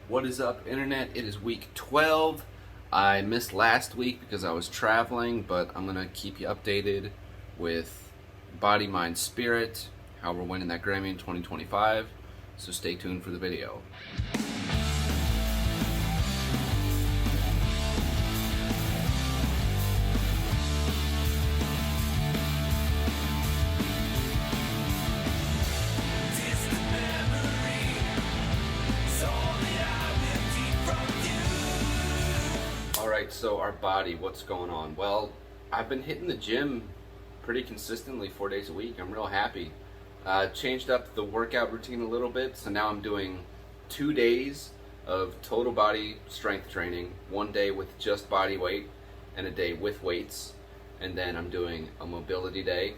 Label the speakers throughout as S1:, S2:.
S1: What is up, internet? It is week 12. I missed last week because I was traveling, but I'm gonna keep you updated with Body, Mind, Spirit, how we're winning that Grammy in 2025. So stay tuned for the video. Alright, so our body, what's going on? Well, I've been hitting the gym pretty consistently 4 days a week. I'm real happy. Changed up the workout routine a little bit, so now I'm doing 2 days of total body strength training, 1 day with just body weight and a day with weights, and then I'm doing a mobility day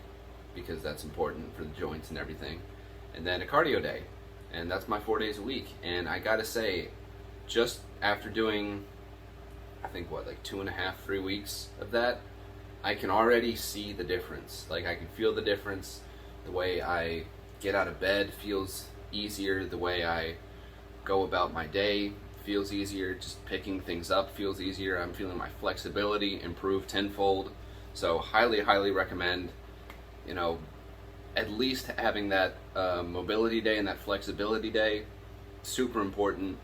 S1: because that's important for the joints and everything, and then a cardio day, and that's my 4 days a week. And I gotta say, just after doing I think like 2.5, 3 weeks of that, I can already see the difference. Like, I can feel the difference. The way I get out of bed feels easier. The way I go about my day feels easier. Just picking things up feels easier. I'm feeling my flexibility improve tenfold. So highly recommend, at least having that mobility day and that flexibility day. Super important.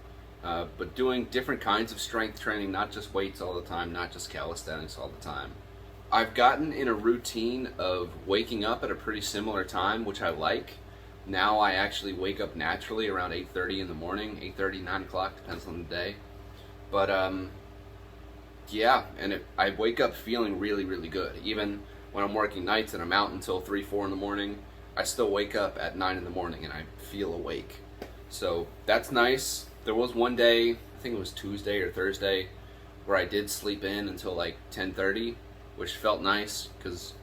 S1: But doing different kinds of strength training, not just weights all the time, not just calisthenics all the time. I've gotten in a routine of waking up at a pretty similar time, which I like. Now I actually wake up naturally around 8:30 in the morning, 8:30, 9 o'clock, depends on the day. But yeah, and I wake up feeling really good. Even when I'm working nights and I'm out until 3, 4 in the morning, I still wake up at 9 in the morning and I feel awake. So that's nice. There was one day, I think it was Tuesday or Thursday, where I did sleep in until like 10:30, which felt nice because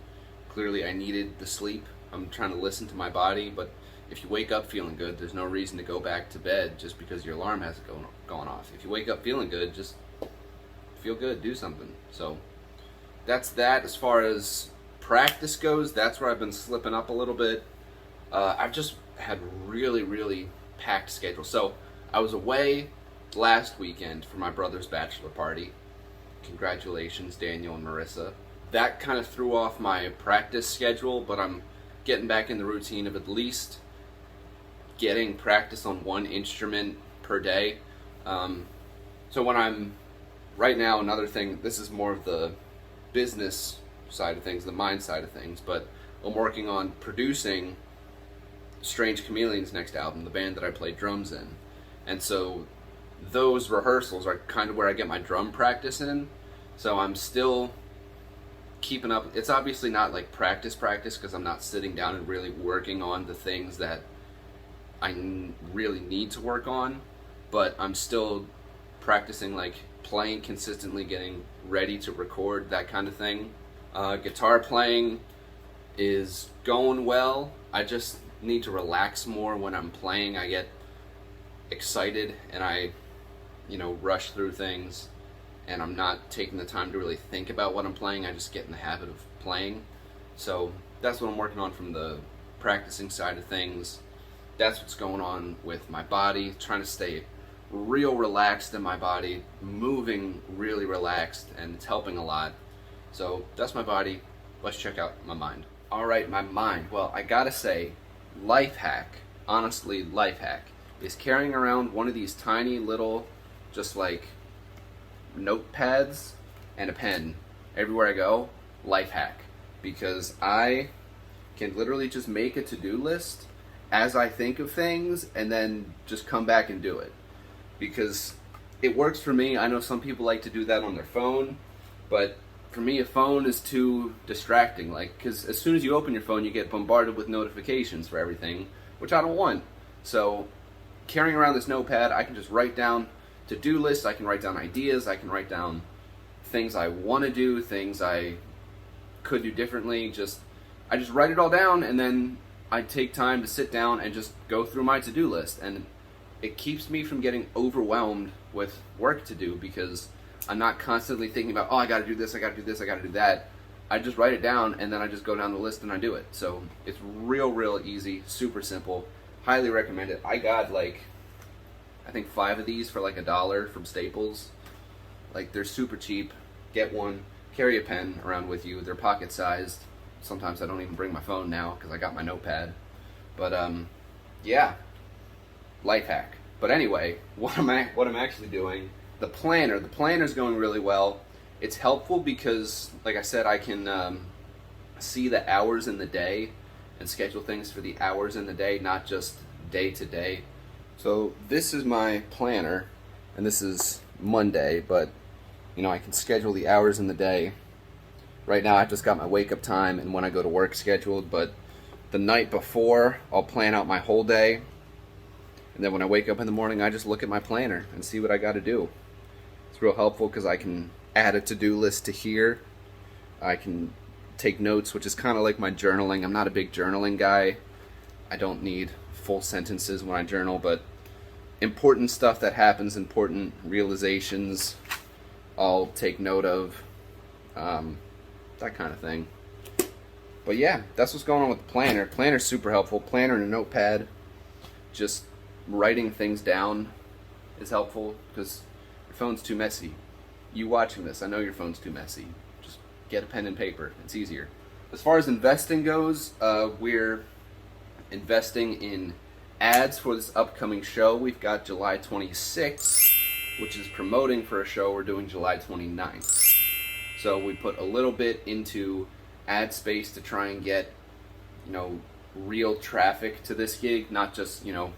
S1: clearly I needed the sleep. I'm trying to listen to my body, but if you wake up feeling good, there's no reason to go back to bed just because your alarm hasn't gone off. If you wake up feeling good, just feel good, do something. So that's that. As far as practice goes, that's where I've been slipping up a little bit. I've just had really packed schedule. So I was away last weekend for my brother's bachelor party. Congratulations, Daniel and Marissa. That kind of threw off my practice schedule, but I'm getting back in the routine of at least getting practice on one instrument per day. So when I'm, right now, another thing, this is more of the business side of things, the mind side of things, but I'm working on producing Strange Chameleon's next album, the band that I play drums in. And so those rehearsals are kind of where I get my drum practice in. So I'm still keeping up. It's obviously not like practice because I'm not sitting down and really working on the things that I really need to work on. But I'm still practicing, like playing consistently, getting ready to record, that kind of thing. Guitar playing is going well. I just need to relax more when I'm playing. I get excited and I rush through things, and I'm not taking the time to really think about what I'm playing. I just get in the habit of playing. So that's what I'm working on from the practicing side of things. That's what's going on with my body, trying to stay real relaxed in my body, moving really relaxed, and it's helping a lot. So that's my body. Let's check out my mind. All right, my mind. Well, I gotta say, life hack, honestly, life hack, is carrying around one of these tiny little, just like, notepads and a pen everywhere I go. Life hack. Because I can literally just make a to-do list as I think of things and then just come back and do it. Because it works for me. I know some people like to do that on their phone, but for me, a phone is too distracting. Like, because as soon as you open your phone, you get bombarded with notifications for everything, which I don't want. So carrying around this notepad, I can just write down to-do lists, I can write down ideas, I can write down things I want to do, things I could do differently. I just write it all down, and then I take time to sit down and just go through my to-do list. And it keeps me from getting overwhelmed with work to do, because I'm not constantly thinking about, oh, I gotta do this, I gotta do this, I gotta do that. I just write it down, and then I just go down the list and I do it. So it's real easy, super simple. Highly recommend it. I got like I think 5 of these for like $1 from Staples. Like, they're super cheap. Get one. Carry a pen around with you. They're pocket sized. Sometimes I don't even bring my phone now because I got my notepad. But yeah, life hack. But anyway, what I'm actually doing, the planner's going really well. It's helpful because, like I said, I can see the hours in the day and schedule things for the hours in the day, not just day to day. So this is my planner, and this is Monday, but you know, I can schedule the hours in the day. Right now I've just got my wake up time and when I go to work scheduled, but the night before I'll plan out my whole day, and then when I wake up in the morning I just look at my planner and see what I got to do. It's real helpful because I can add a to-do list to here. I can take notes, which is kind of like my journaling. I'm not a big journaling guy. I don't need full sentences when I journal, but important stuff that happens, important realizations, I'll take note of, that kind of thing. But yeah, that's what's going on with the planner. Planner's super helpful. Planner and a notepad. Just writing things down is helpful because your phone's too messy. You watching this, I know your phone's too messy. Just get a pen and paper. It's easier. As far as investing goes, we're investing in ads for this upcoming show. We've got July 26th, which is promoting for a show we're doing July 29th. So we put a little bit into ad space to try and get, you know, real traffic to this gig, not just, you know,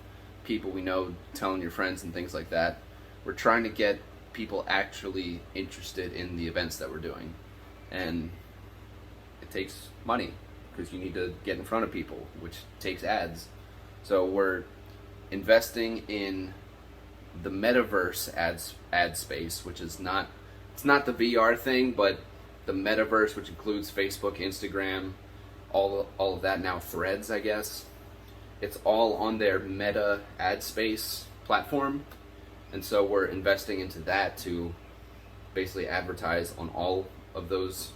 S1: people we know telling your friends and things like that. We're trying to get people actually interested in the events that we're doing. And it takes money because you need to get in front of people, which takes ads. So we're investing in the metaverse ad space, which is not, it's not the VR thing, but the metaverse, which includes Facebook, Instagram, all of that, now Threads, I guess. It's all on their Meta ad space platform, and so we're investing into that to basically advertise on all of those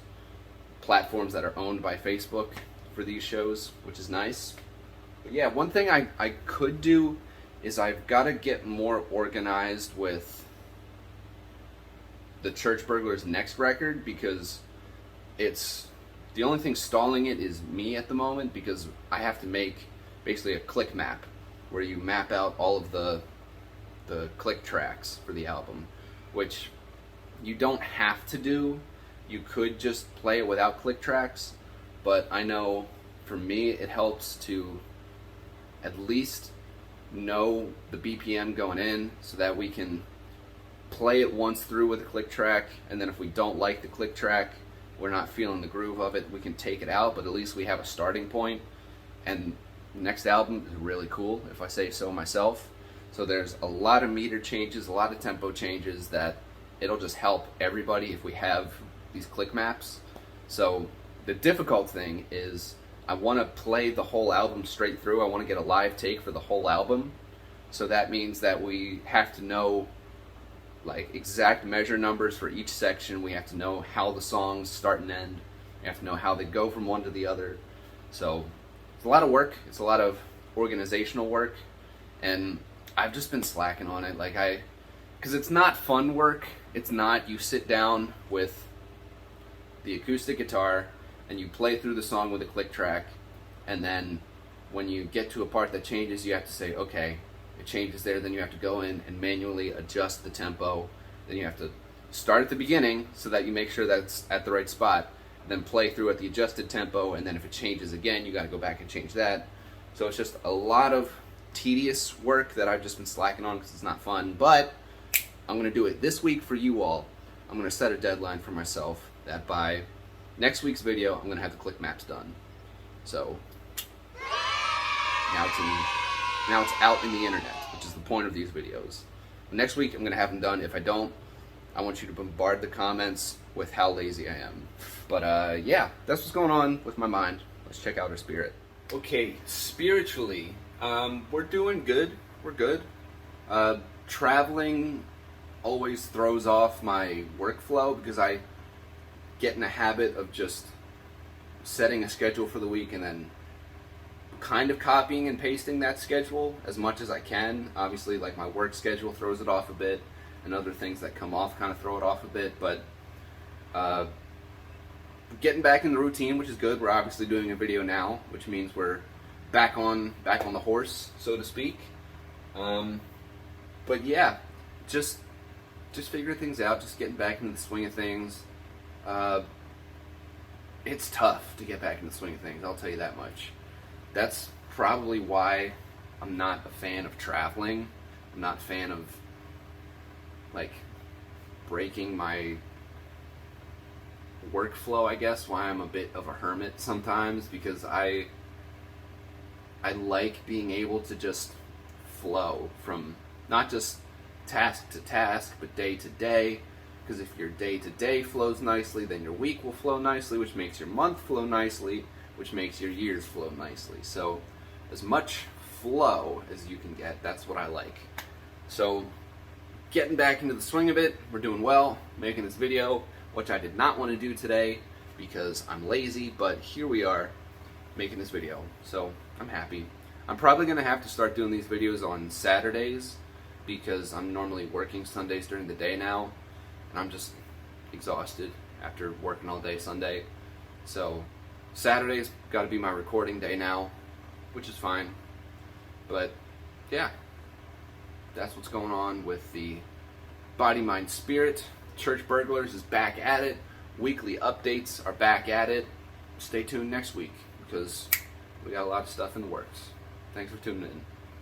S1: platforms that are owned by Facebook for these shows, which is nice. But yeah, one thing I could do is I've got to get more organized with the Church Burglars' next record, because it's the only thing stalling it is me at the moment, because I have to make basically a click map where you map out all of the click tracks for the album, which you don't have to do. You could just play it without click tracks, but I know for me it helps to at least know the BPM going in so that we can play it once through with a click track, and then if we don't like the click track, we're not feeling the groove of it, we can take it out, but at least we have a starting point. And the next album is really cool, if I say so myself. So there's a lot of meter changes, a lot of tempo changes that it'll just help everybody if we have these click maps. So the difficult thing is I want to play the whole album straight through. I want to get a live take for the whole album. So that means that we have to know like exact measure numbers for each section. We have to know how the songs start and end. We have to know how they go from one to the other. So it's a lot of work. It's a lot of organizational work, and I've just been slacking on it. Because it's not fun work. It's not, you sit down with the acoustic guitar and you play through the song with a click track, and then when you get to a part that changes, you have to say, okay, it changes there, then you have to go in and manually adjust the tempo. Then you have to start at the beginning so that you make sure that it's at the right spot, then play through at the adjusted tempo, and then if it changes again, you got to go back and change that. So it's just a lot of tedious work that I've just been slacking on because it's not fun, but I'm going to do it this week for you all. I'm going to set a deadline for myself that by next week's video, I'm going to have the click maps done. So now it's out in the internet, which is the point of these videos. Next week, I'm going to have them done. If I don't, I want you to bombard the comments with how lazy I am. But yeah, that's what's going on with my mind. Let's check out our spirit. Okay, spiritually, we're doing good. We're good. Traveling always throws off my workflow because I get in a habit of just setting a schedule for the week and then kind of copying and pasting that schedule as much as I can. Obviously, like my work schedule throws it off a bit, and other things that come off kind of throw it off a bit, but getting back in the routine, which is good. We're obviously doing a video now, which means we're back on the horse, so to speak. But yeah, just figuring things out, just getting back into the swing of things. It's tough to get back into the swing of things, I'll tell you that much. That's probably why I'm not a fan of traveling. I'm not a fan of, like, breaking my workflow, I guess, why I'm a bit of a hermit sometimes, because I like being able to just flow from not just task to task, but day to day. Because if your day to day flows nicely, then your week will flow nicely, which makes your month flow nicely, which makes your years flow nicely. So as much flow as you can get, that's what I like. So getting back into the swing of it, we're doing well, making this video, which I did not want to do today because I'm lazy, but here we are making this video. So I'm happy. I'm probably going to have to start doing these videos on Saturdays because I'm normally working Sundays during the day now, and I'm just exhausted after working all day Sunday. So Saturday's got to be my recording day now, which is fine. But yeah, that's what's going on with the Body, Mind, Spirit. Church Burglars is back at it. Weekly updates are back at it. Stay tuned next week because we got a lot of stuff in the works. Thanks for tuning in.